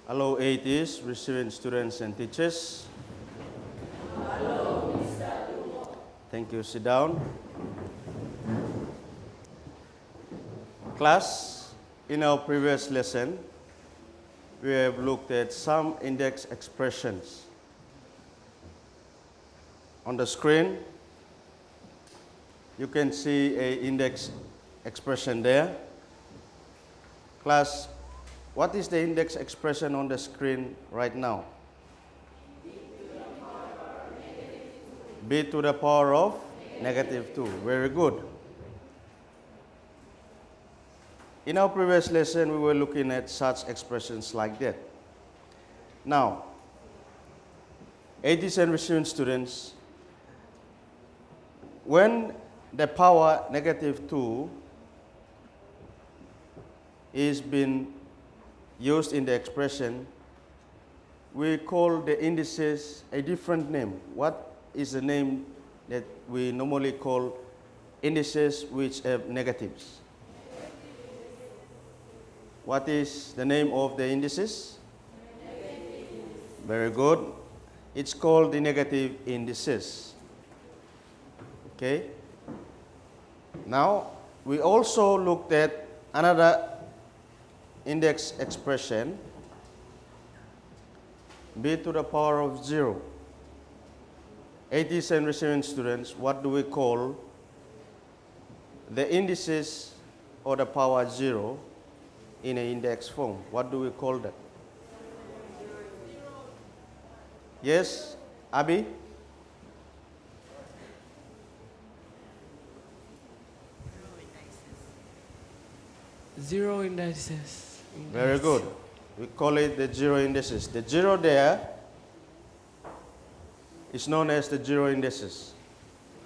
Hello, ATs, receiving students and teachers. Thank you. Sit down. Class, in our previous lesson, we have looked at some index expressions. On the screen, you can see an index expression there. Class, what is the index expression on the screen right now? B to the power of negative 2. Very good. In our previous lesson, we were looking at such expressions like that. Now, 80s and receiving students, when the power negative 2 is being used in the expression, we call the indices a different name. What is the name that we normally call indices which have negatives? What is the name of the indices? Very good. It's called the negative indices. Okay. Now, we also looked at another index expression, b to the power of 0. 80s and receiving students, what do we call the indices or the power 0 in an index form? What do we call that? Yes, Abby? Zero indices. Very good. We call it the 0 indices. The 0 there is known as the 0 indices.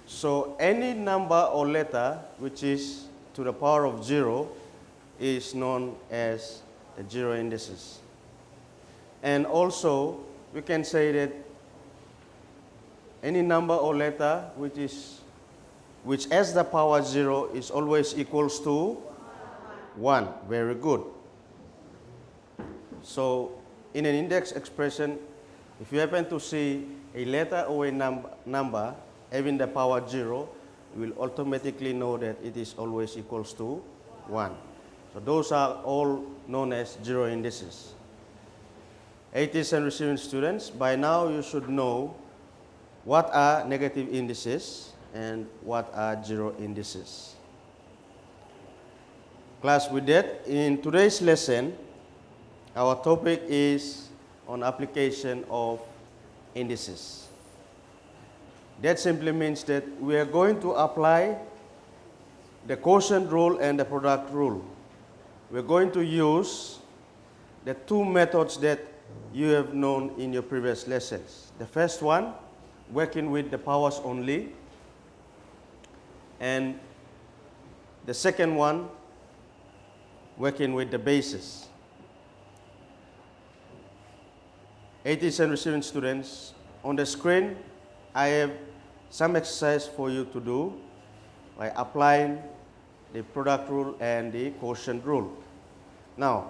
So any number or letter which is to the power of 0 is known as the 0 indices. And also, we can say that any number or letter which has the power 0 is always equals to 1. Very good. So, in an index expression, if you happen to see a letter or a number having the power 0, you will automatically know that it is always equals to 1. So those are all known as 0 indices. 80s and receiving students, by now you should know what are negative indices and what are 0 indices. Class, with that, in today's lesson, our topic is on application of indices. That simply means that we are going to apply the quotient rule and the product rule. We're going to use the two methods that you have known in your previous lessons. The first one, working with the powers only, and the second one, working with the bases. 80s and receiving students, on the screen, I have some exercise for you to do by applying the product rule and the quotient rule. Now,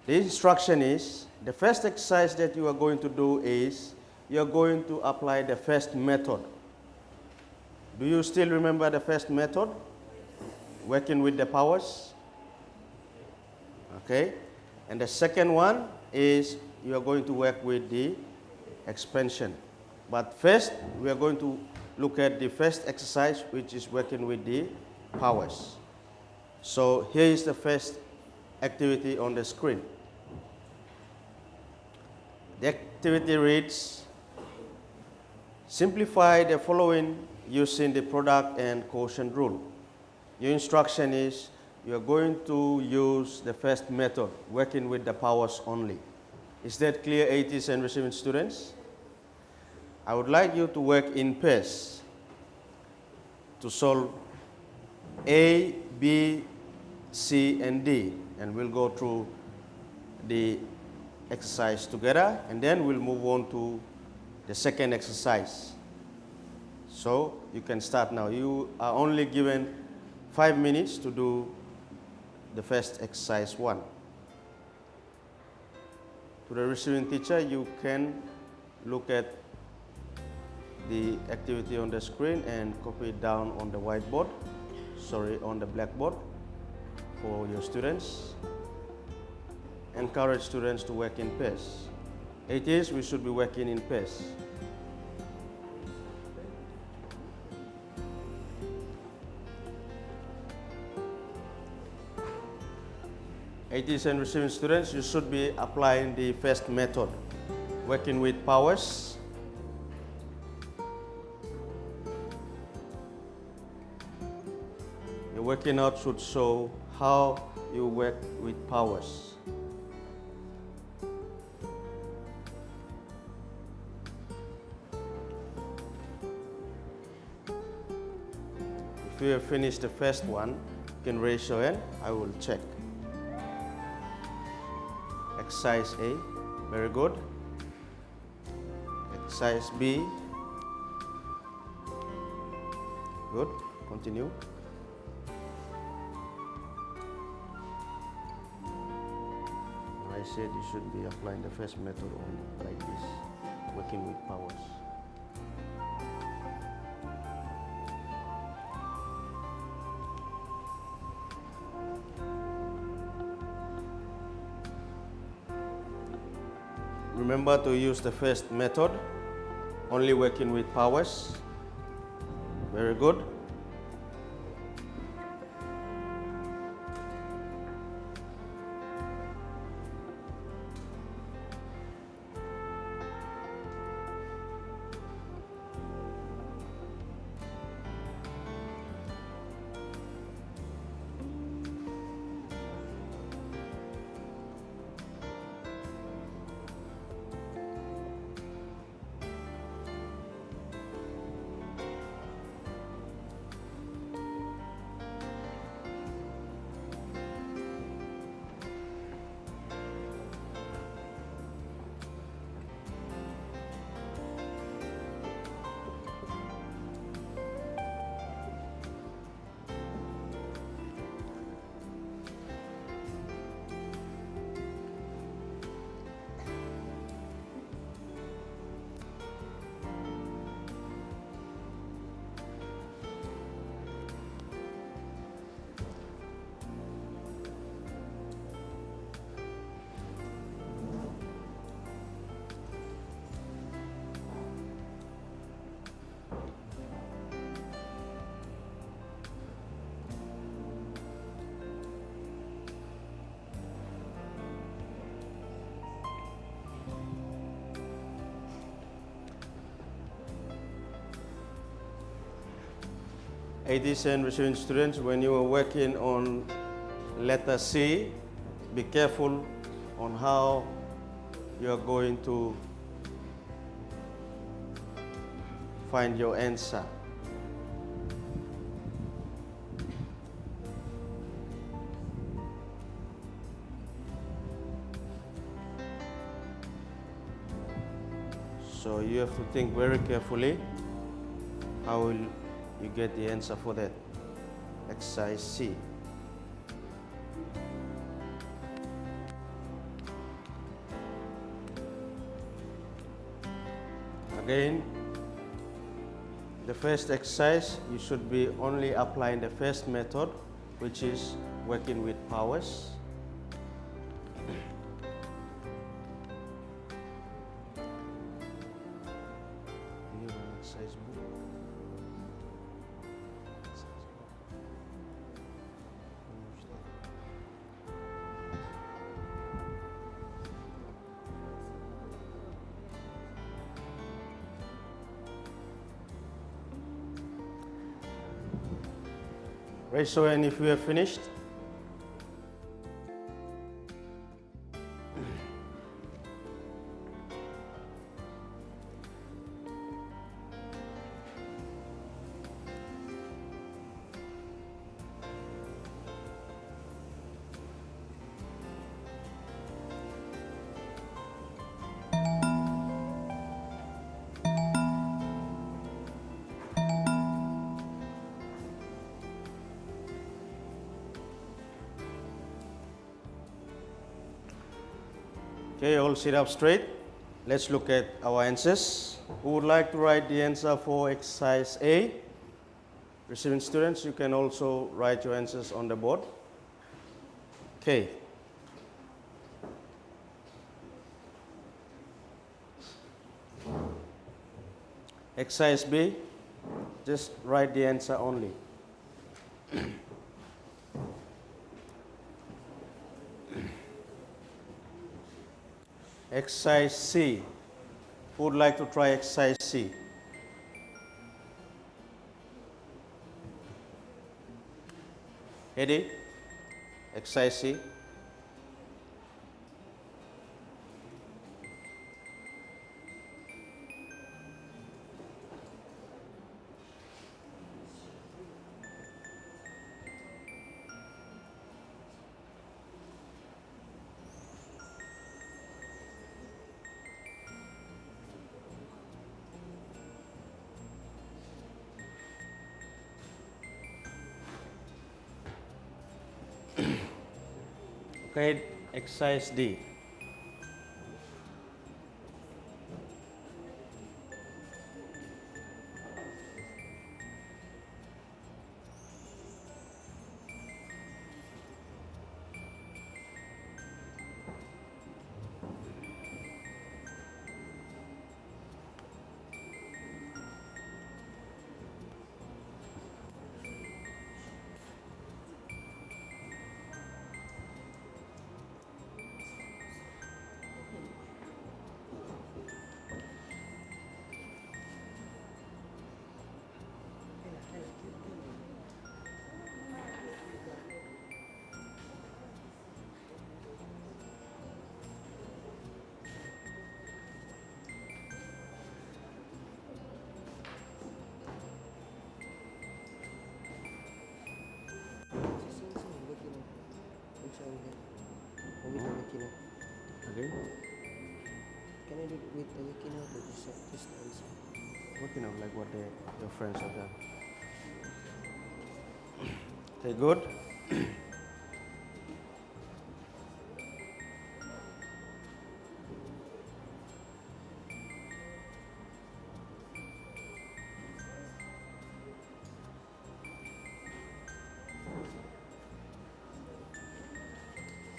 the instruction is, the first exercise that you are going to do is, you are going to apply the first method. Do you still remember the first method? Working with the powers? Okay. And the second one is, you are going to work with the expansion. But first, we are going to look at the first exercise, which is working with the powers. So here is the first activity on the screen. The activity reads, simplify the following using the product and quotient rule. Your instruction is, you are going to use the first method, working with the powers only. Is that clear, 80s and receiving students? I would like you to work in pairs to solve A, B, C, and D. And we'll go through the exercise together, and then we'll move on to the second exercise. So you can start now. You are only given 5 minutes to do the first exercise 1. To the receiving teacher, you can look at the activity on the screen and copy it down on the whiteboard, on the blackboard for your students. Encourage students to work in pairs. 8 years, we should be working in pairs. ATs and receiving students, you should be applying the FAST method, working with powers. Your working out should show how you work with powers. If you have finished the first one, you can raise your hand, I will check. Exercise A, very good. Exercise B, good, continue. I said you should be applying the first method on like this, working with powers. Remember to use the first method, only working with powers. Very good. ATs and receiving students, when you are working on letter C, be careful on how you are going to find your answer. So you have to think very carefully how will you get the answer for that. Exercise C. Again, the first exercise, you should be only applying the first method, which is working with powers. Exercise book. Raise your hand if you have finished. Okay, all sit up straight. Let's look at our answers. Who would like to write the answer for exercise A? Receiving students, you can also write your answers on the board. Okay. Exercise B, just write the answer only. Exercise C. Who would like to try exercise C? Eddie? Exercise C. Okay, exercise D. Okay. Can I do it with the Yakino or just answer? Working out like what your friends have done. Okay, good.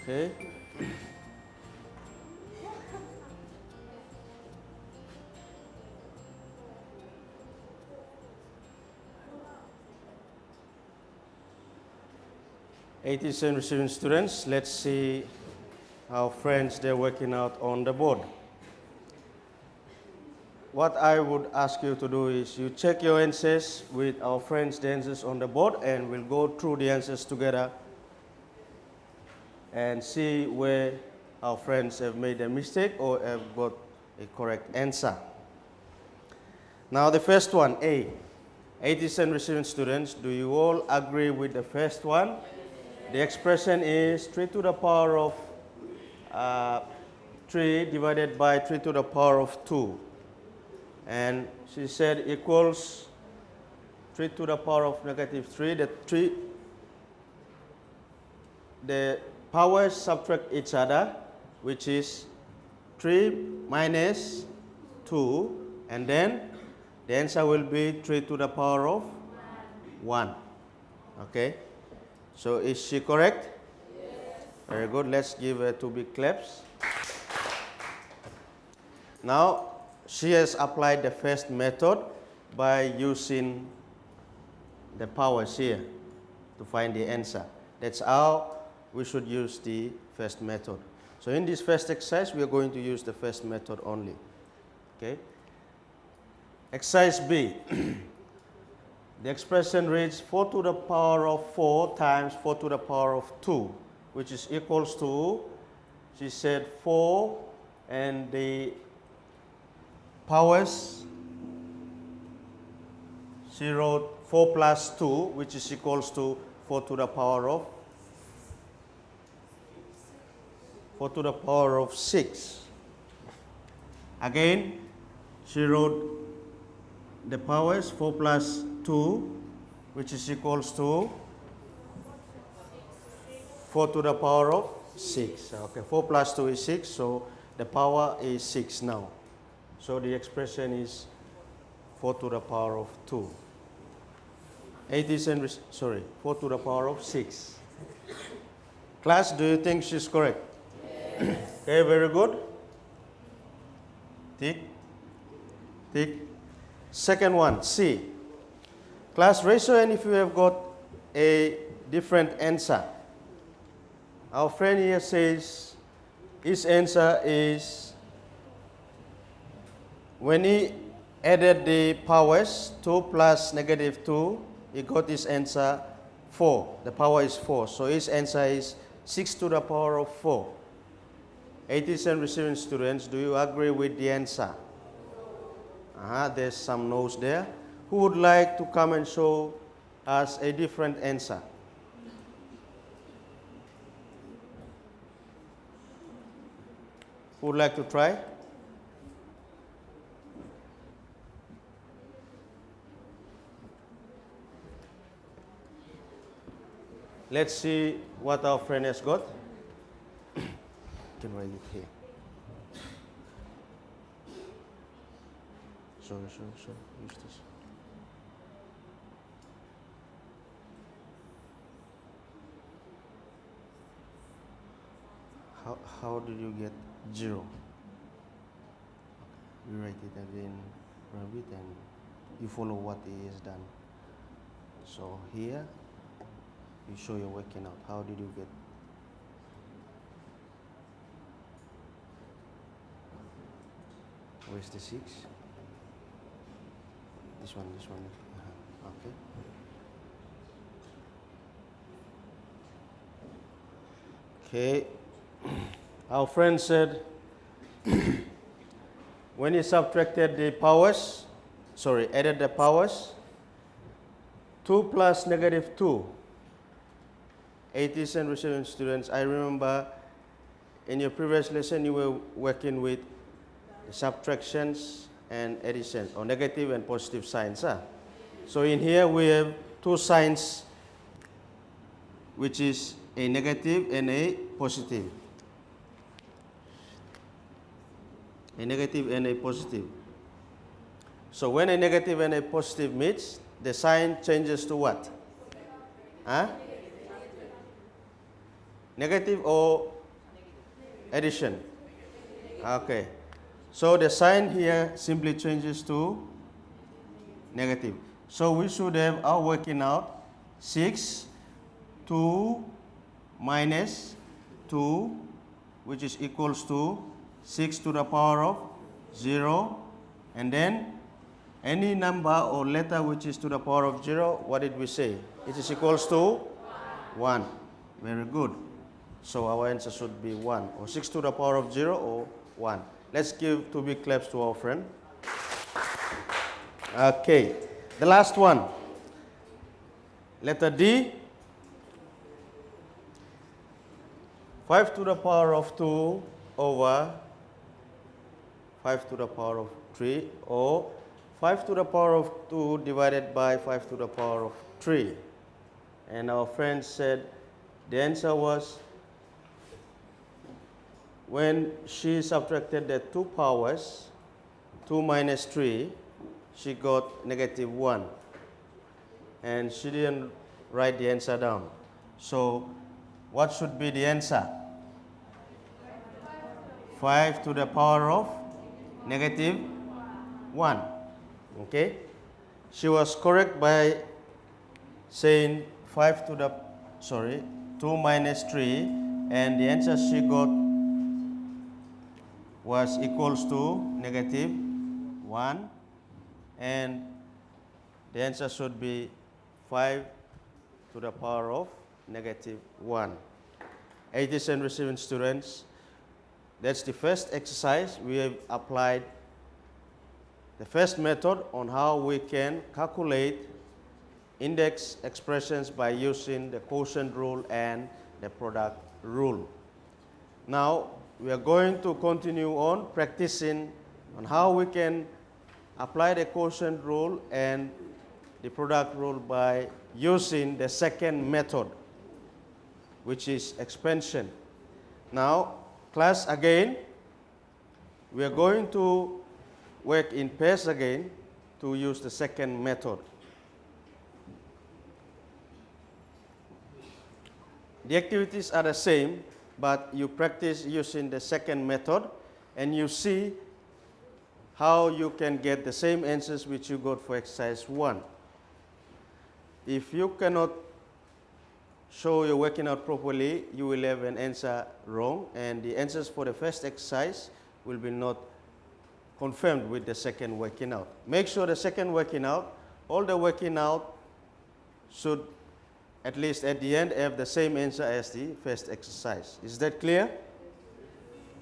Okay. Eighty-seven receiving students. Let's see how friends they're working out on the board. What I would ask you to do is you check your answers with our friends' the answers on the board, and we'll go through the answers together and see where our friends have made a mistake or have got a correct answer. Now the first one, A. 87 receiving students, do you all agree with the first one? The expression is 3 to the power of 3 divided by 3 to the power of 2. And she said equals 3 to the power of negative 3. The powers subtract each other, which is 3 minus 2, and then the answer will be 3 to the power of 1. Okay? So is she correct? Yes. Very good. Let's give her 2 big claps. Now, she has applied the first method by using the powers here to find the answer. That's how we should use the first method. So in this first exercise, we are going to use the first method only. Okay? Exercise B. The expression reads 4 to the power of 4 times 4 to the power of 2, which is equals to, she said 4 and the powers, she wrote 4 plus 2, which is equals to 4 to the power of 6. Again, she wrote the powers 4 plus 2, which is equals to 4 to the power of 6. Okay, 4 plus 2 is 6, so the power is 6 now. So the expression is 4 to the power of 2. 4 to the power of 6. Class, do you think she's correct? Yes. Okay, very good. Tick. Tick. Second one, C. Class, raise your hand if you have got a different answer. Our friend here says his answer is, when he added the powers, 2 plus negative 2, he got his answer 4. The power is 4. So his answer is 6 to the power of 4. 80s and receiving students, do you agree with the answer? There's some no's there. Who would like to come and show us a different answer? Who would like to try? Let's see what our friend has got. Can write it here. Sorry. Use this. How did you get 0? You write it again, Rabbit, and you follow what he has done. So here, you show your working out. How did you get? Where's the 6? This one. Okay. Okay. Our friend said, when he subtracted the powers, added the powers, 2 plus negative 2. 80s and receiving students, I remember in your previous lesson you were working with subtractions and additions, or negative and positive signs. So in here we have 2 signs, which is a negative and a positive. A negative and a positive. So when a negative and a positive meets, the sign changes to what? Negative or addition? Okay. So the sign here simply changes to negative. So we should have our working out 6, 2 minus 2, which is equals to 6 to the power of 0, and then any number or letter which is to the power of 0, what did we say? It is equals to 1. Very good. So our answer should be 1, or 6 to the power of 0 or 1. Let's give 2 big claps to our friend. Okay, the last one. Letter D. 5 to the power of 2 over 5 to the power of 3, or 5 to the power of 2 divided by 5 to the power of 3. And our friend said the answer was, when she subtracted the 2 powers, 2 minus 3, she got negative 1. And she didn't write the answer down. So what should be the answer? 5 to the power of negative 1. Okay? She was correct by saying 2 minus 3, and the answer she got was equals to negative 1, and the answer should be 5 to the power of negative 1. 80s and receiving students, that's the first exercise. We have applied the first method on how we can calculate index expressions by using the quotient rule and the product rule. Now, we are going to continue on practicing on how we can apply the quotient rule and the product rule by using the second method, which is expansion. Now, class, again, We are going to work in pairs again to use the second method. The activities are the same, but you practice using the second method and you see how you can get the same answers which you got for exercise 1. If you cannot show your working out properly, you will have an answer wrong, and the answers for the first exercise will be not confirmed with the second working out. Make sure the second working out, all the working out should at least at the end have the same answer as the first exercise. Is that clear?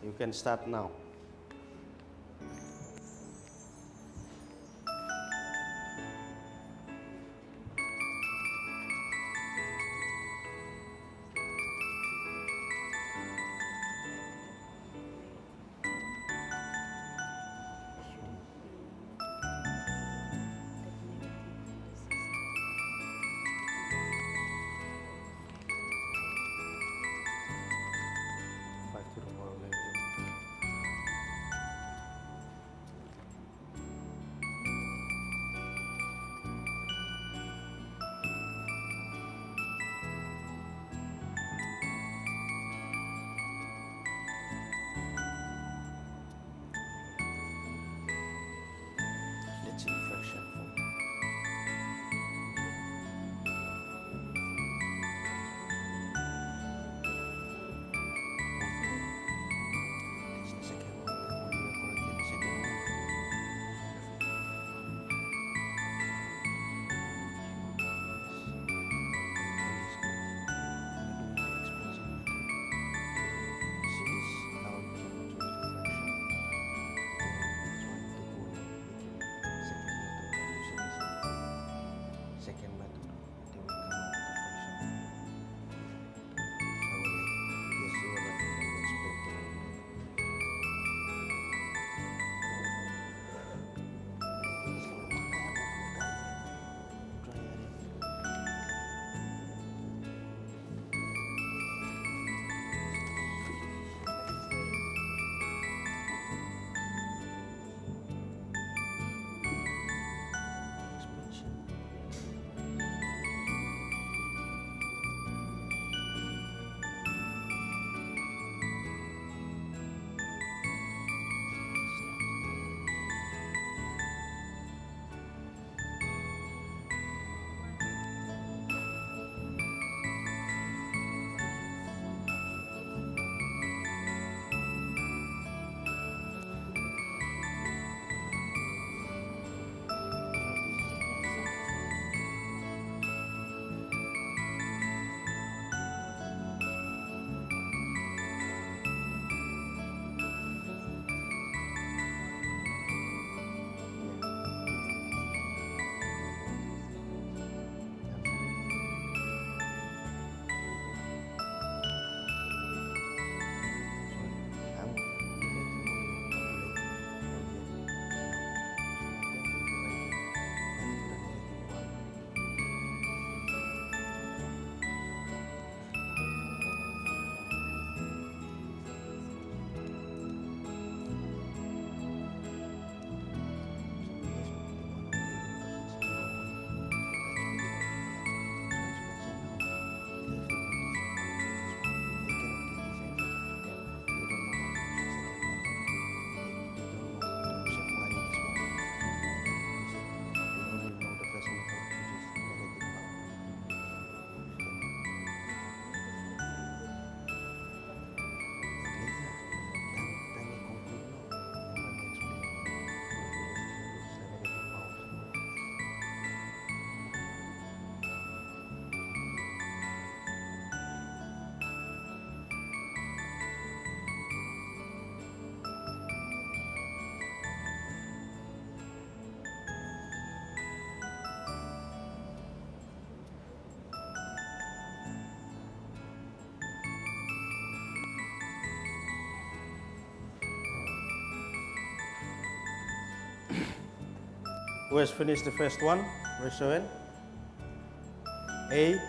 You can start now. Let's see fraction form. That's the second one. That one you are correct in the second one. Second method, they will come out with the fraction. Yes, you are right. I will explain to you. Who has finished the first one? Raise your hand. A. Okay.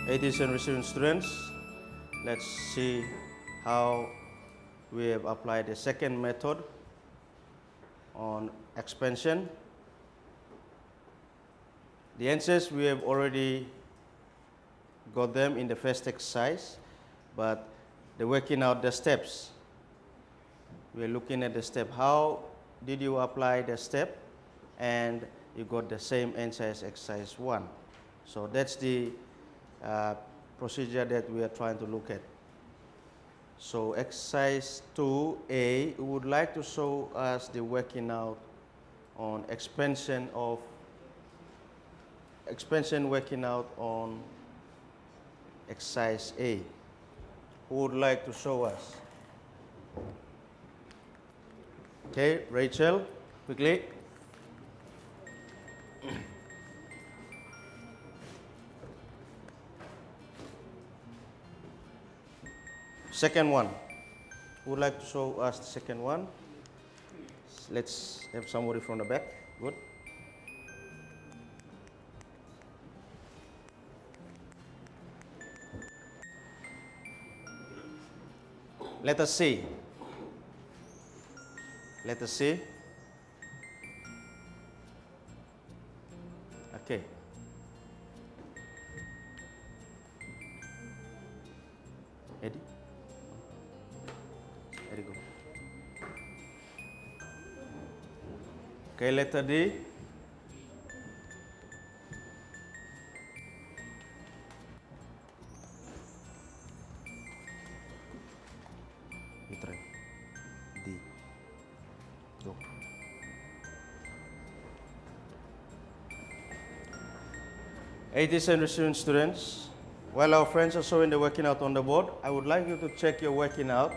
80s and receiving students, let's see how we have applied the second method on expansion. The answers we have already got them in the first exercise, but the working out the steps. We are looking at the step. How did you apply the step? And you got the same answer as exercise 1. So that's the procedure that we are trying to look at. So exercise 2A, we would like to show us the working out on expansion working out on exercise A. Who would like to show us? Okay, Rachel, quickly. Second one. Who would like to show us the second one? Let's have somebody from the back. Good. Let us see. Let us see. Okay. Eddie? There you go. Okay, letter D. You try. D. Go. And receiving students, while our friends are showing the working out on the board, I would like you to check your working out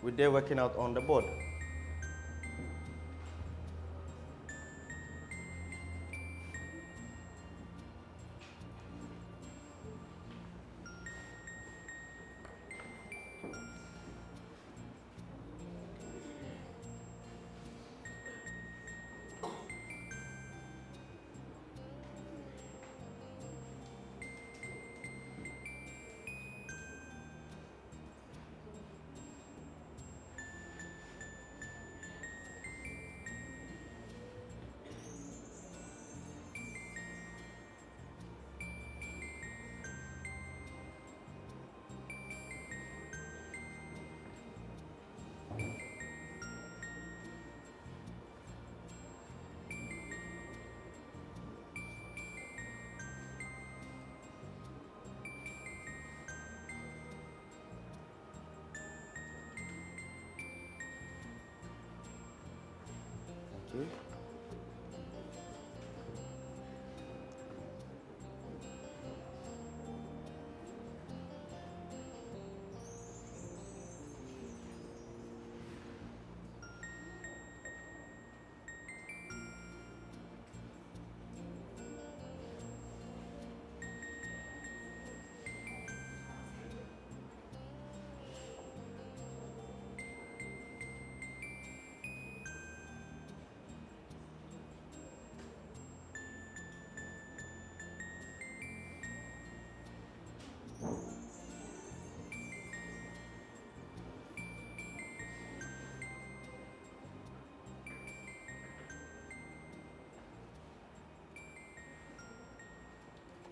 with their working out on the board. Thank you.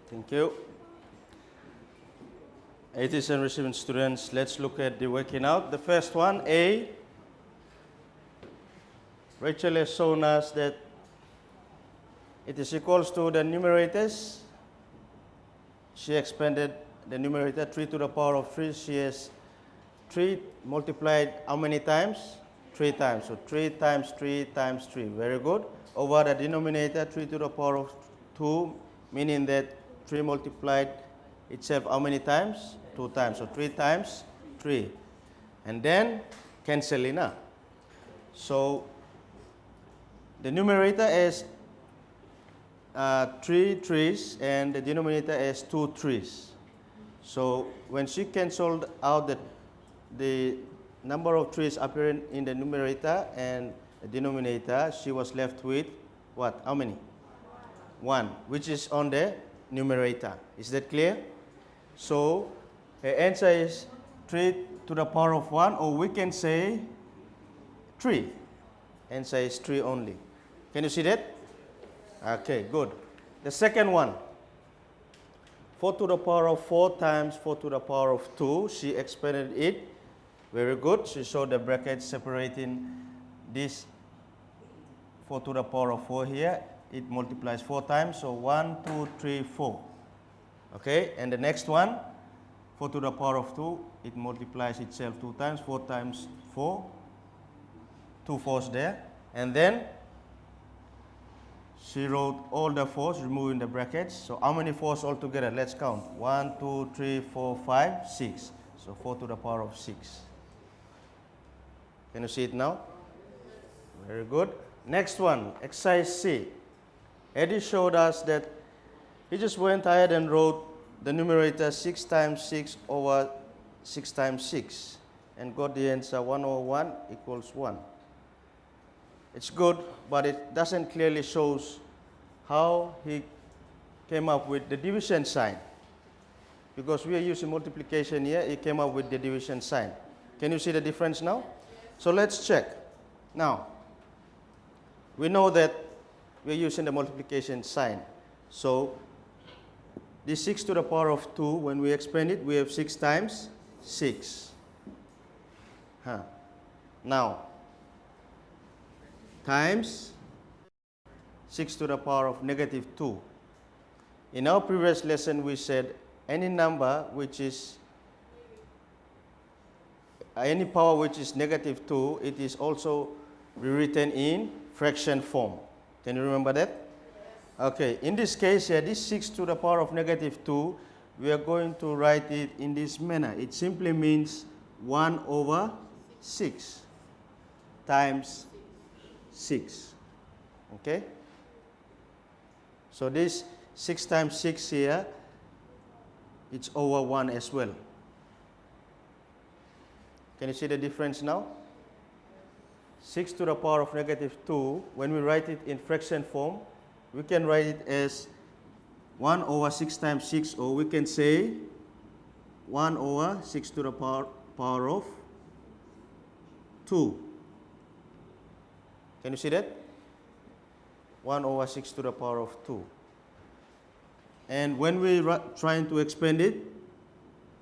Thank you. 80s and receiving students, let's look at the working out. The first one, A. Rachel has shown us that it is equals to the numerators. She expanded the numerator 3 to the power of 3. She has 3 multiplied how many times? 3 times. So 3 times 3 times 3. Very good. Over the denominator 3 to the power of 2, meaning that 3 multiplied itself how many times? 2 times. So 3 times 3. And then canceling out. So the numerator is 3 3's and the denominator is 2 3's. So when she cancelled out the number of 3's appearing in the numerator and the denominator, she was left with what? How many? 1, which is on the numerator. Is that clear? So the answer is 3 to the power of 1, or we can say 3. Answer is 3 only. Can you see that? Okay, good. The second one, 4 to the power of 4 times 4 to the power of 2. She expanded it. Very good. She showed the bracket separating this 4 to the power of 4 here. It multiplies 4 times. So 1, 2, 3, 4. Okay, and the next one, 4 to the power of 2. It multiplies itself 2 times. 4 times 4. 2 4s there. And then she wrote all the 4s, removing the brackets. So how many 4s altogether? Let's count. 1, 2, 3, 4, 5, 6. So 4 to the power of 6. Can you see it now? Very good. Next one, exercise C. Eddie showed us that he just went ahead and wrote the numerator 6 times 6 over 6 times 6 and got the answer 1 over 1 equals 1. It's good, but it doesn't clearly shows how he came up with the division sign. Because we are using multiplication here, he came up with the division sign. Can you see the difference now? So let's check. Now, we know that we're using the multiplication sign. So, this 6 to the power of 2, when we expand it, we have 6 times 6. Now, times 6 to the power of negative 2. In our previous lesson, we said any number which is any power which is negative 2, it is also rewritten in fraction form. Can you remember that? Okay, in this case here, this 6 to the power of negative 2, we are going to write it in this manner. It simply means 1 over 6 times 6. Okay? So this 6 times 6 here, it's over 1 as well. Can you see the difference now? 6 to the power of negative 2, when we write it in fraction form, we can write it as 1 over 6 times 6, or we can say 1 over 6 to the power of 2. Can you see that? 1 over 6 to the power of 2. And when we trying to expand it,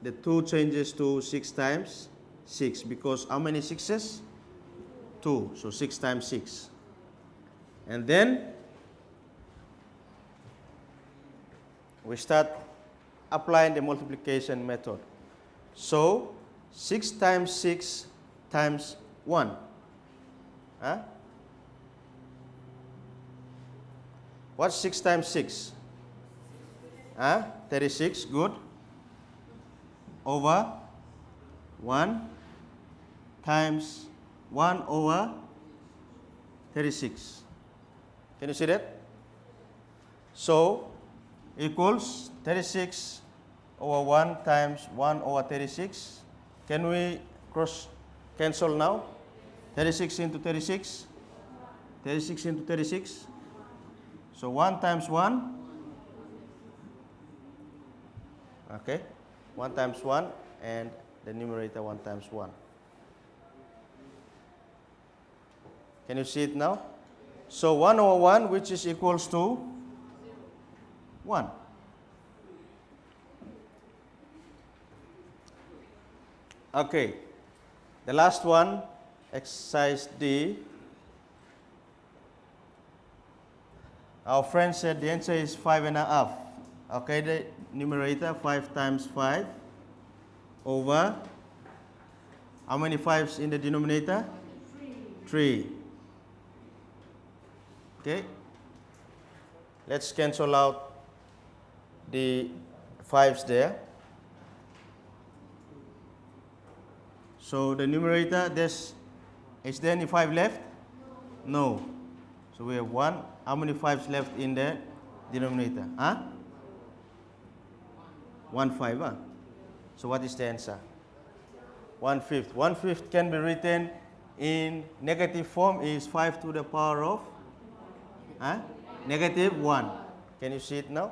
the 2 changes to 6 times 6, because how many 6s? 2, so 6 times 6. And then we start applying the multiplication method. So 6 times 6 times 1. What's 6 times 6? 36, good. Over 1 times 1 over 36. Can you see that? So, equals 36 over 1 times 1 over 36. Can we cross cancel now? 36 into 36. 36 into 36. So 1 times 1. Okay. 1 times 1 and the numerator 1 times 1. Can you see it now? So 1 over 1, which is equals to 1. Okay. The last one, exercise D. Our friend said the answer is 5.5. Okay, the numerator 5 times 5 over how many 5s in the denominator? 3. Okay. Let's cancel out the 5s there. So the numerator, is there any 5 left? No. So we have 1. How many 5s left in the denominator? 1 5. So what is the answer? 1/5. 1/5 can be written in negative form is 5 to the power of negative 1. Can you see it now?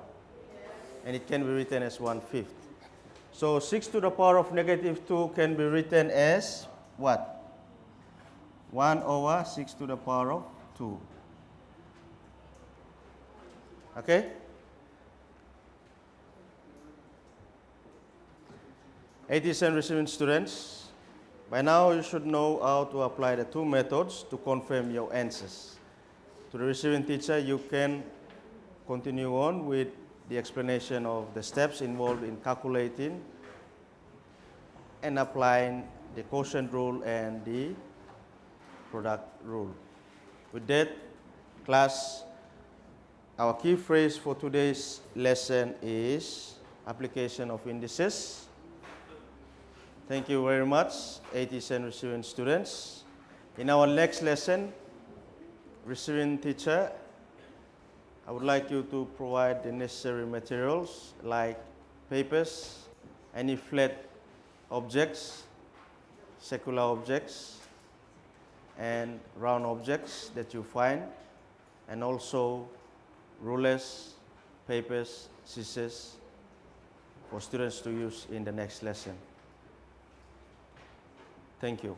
And it can be written as 1/5. So 6 to the power of negative 2 can be written as what? 1 over 6 to the power of 2. Okay? And receiving students, by now you should know how to apply the two methods to confirm your answers. To the receiving teacher, you can continue on with the explanation of the steps involved in calculating and applying the quotient rule and the product rule. With that, class, our key phrase for today's lesson is application of indices. Thank you very much, 80s and receiving students. In our next lesson, receiving teacher, I would like you to provide the necessary materials like papers, any flat objects, circular objects, and round objects that you find, and also rulers, papers, scissors for students to use in the next lesson. Thank you.